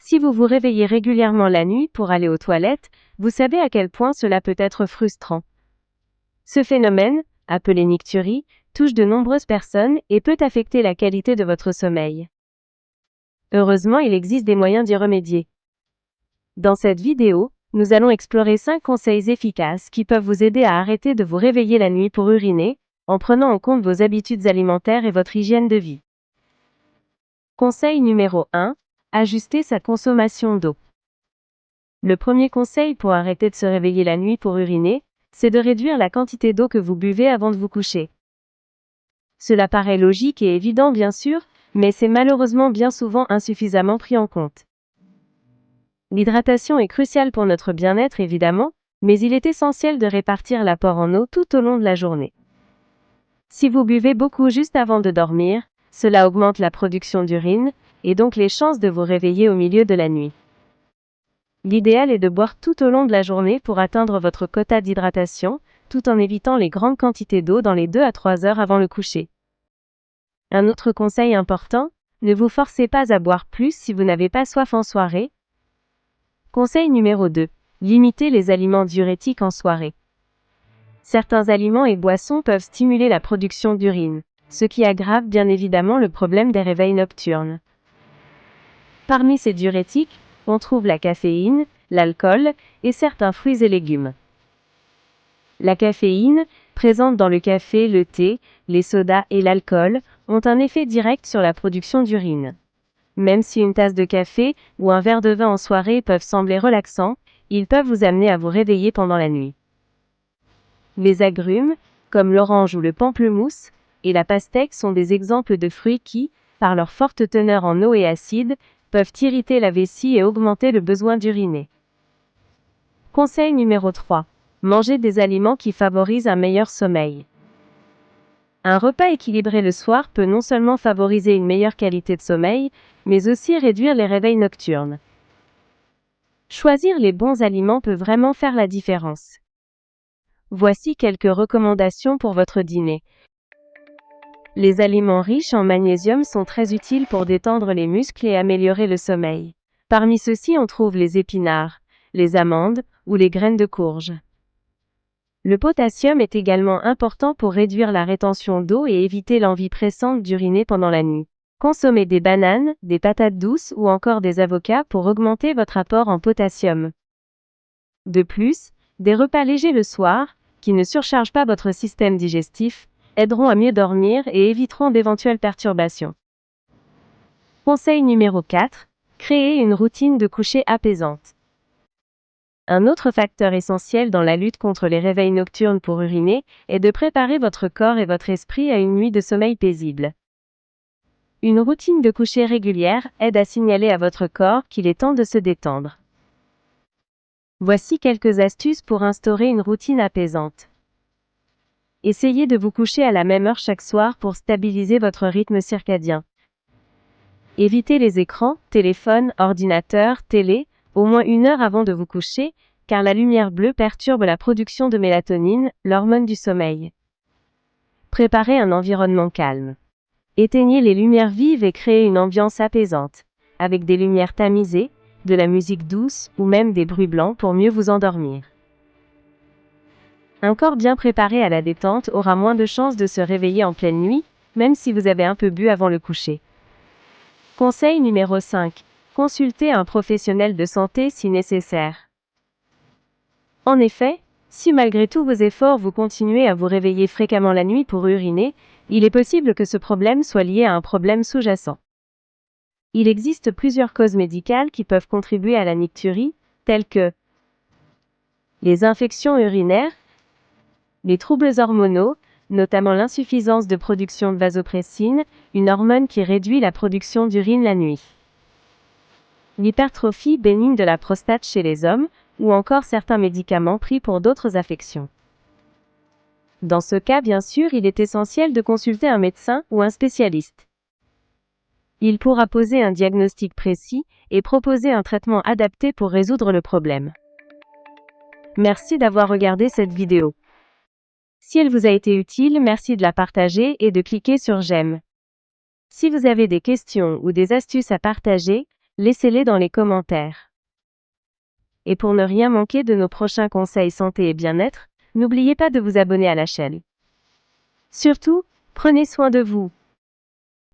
Si vous vous réveillez régulièrement la nuit pour aller aux toilettes, vous savez à quel point cela peut être frustrant. Ce phénomène, appelé nicturie, touche de nombreuses personnes et peut affecter la qualité de votre sommeil. Heureusement, il existe des moyens d'y remédier. Dans cette vidéo, nous allons explorer 5 conseils efficaces qui peuvent vous aider à arrêter de vous réveiller la nuit pour uriner, en prenant en compte vos habitudes alimentaires et votre hygiène de vie. Conseil numéro 1. Ajuster sa consommation d'eau. Le premier conseil pour arrêter de se réveiller la nuit pour uriner, c'est de réduire la quantité d'eau que vous buvez avant de vous coucher. Cela paraît logique et évident bien sûr, mais c'est malheureusement bien souvent insuffisamment pris en compte. L'hydratation est cruciale pour notre bien-être évidemment, mais il est essentiel de répartir l'apport en eau tout au long de la journée. Si vous buvez beaucoup juste avant de dormir, cela augmente la production d'urine, et donc les chances de vous réveiller au milieu de la nuit. L'idéal est de boire tout au long de la journée pour atteindre votre quota d'hydratation, tout en évitant les grandes quantités d'eau dans les 2 à 3 heures avant le coucher. Un autre conseil important, ne vous forcez pas à boire plus si vous n'avez pas soif en soirée. Conseil numéro 2. Limitez les aliments diurétiques en soirée. Certains aliments et boissons peuvent stimuler la production d'urine, ce qui aggrave bien évidemment le problème des réveils nocturnes. Parmi ces diurétiques, on trouve la caféine, l'alcool et certains fruits et légumes. La caféine, présente dans le café, le thé, les sodas et l'alcool, ont un effet direct sur la production d'urine. Même si une tasse de café ou un verre de vin en soirée peuvent sembler relaxants, ils peuvent vous amener à vous réveiller pendant la nuit. Les agrumes, comme l'orange ou le pamplemousse, et la pastèque sont des exemples de fruits qui, par leur forte teneur en eau et acide, peuvent irriter la vessie et augmenter le besoin d'uriner. Conseil numéro 3. Mangez des aliments qui favorisent un meilleur sommeil. Un repas équilibré le soir peut non seulement favoriser une meilleure qualité de sommeil, mais aussi réduire les réveils nocturnes. Choisir les bons aliments peut vraiment faire la différence. Voici quelques recommandations pour votre dîner. Les aliments riches en magnésium sont très utiles pour détendre les muscles et améliorer le sommeil. Parmi ceux-ci, on trouve les épinards, les amandes ou les graines de courge. Le potassium est également important pour réduire la rétention d'eau et éviter l'envie pressante d'uriner pendant la nuit. Consommez des bananes, des patates douces ou encore des avocats pour augmenter votre apport en potassium. De plus, des repas légers le soir, qui ne surchargent pas votre système digestif, aideront à mieux dormir et éviteront d'éventuelles perturbations. Conseil numéro 4. Créez une routine de coucher apaisante. Un autre facteur essentiel dans la lutte contre les réveils nocturnes pour uriner est de préparer votre corps et votre esprit à une nuit de sommeil paisible. Une routine de coucher régulière aide à signaler à votre corps qu'il est temps de se détendre. Voici quelques astuces pour instaurer une routine apaisante. Essayez de vous coucher à la même heure chaque soir pour stabiliser votre rythme circadien. Évitez les écrans, téléphones, ordinateurs, télé, au moins 1 heure avant de vous coucher, car la lumière bleue perturbe la production de mélatonine, l'hormone du sommeil. Préparez un environnement calme. Éteignez les lumières vives et créez une ambiance apaisante, avec des lumières tamisées, de la musique douce ou même des bruits blancs pour mieux vous endormir. Un corps bien préparé à la détente aura moins de chances de se réveiller en pleine nuit, même si vous avez un peu bu avant le coucher. Conseil numéro 5. Consultez un professionnel de santé si nécessaire. En effet, si malgré tous vos efforts vous continuez à vous réveiller fréquemment la nuit pour uriner, il est possible que ce problème soit lié à un problème sous-jacent. Il existe plusieurs causes médicales qui peuvent contribuer à la nicturie, telles que les infections urinaires, les troubles hormonaux, notamment l'insuffisance de production de vasopressine, une hormone qui réduit la production d'urine la nuit, l'hypertrophie bénigne de la prostate chez les hommes, ou encore certains médicaments pris pour d'autres affections. Dans ce cas, bien sûr, il est essentiel de consulter un médecin ou un spécialiste. Il pourra poser un diagnostic précis et proposer un traitement adapté pour résoudre le problème. Merci d'avoir regardé cette vidéo. Si elle vous a été utile, merci de la partager et de cliquer sur j'aime. Si vous avez des questions ou des astuces à partager, Laissez-les dans les commentaires. Et pour ne rien manquer de nos prochains conseils santé et bien-être, n'oubliez pas de vous abonner à la chaîne. Surtout, prenez soin de vous.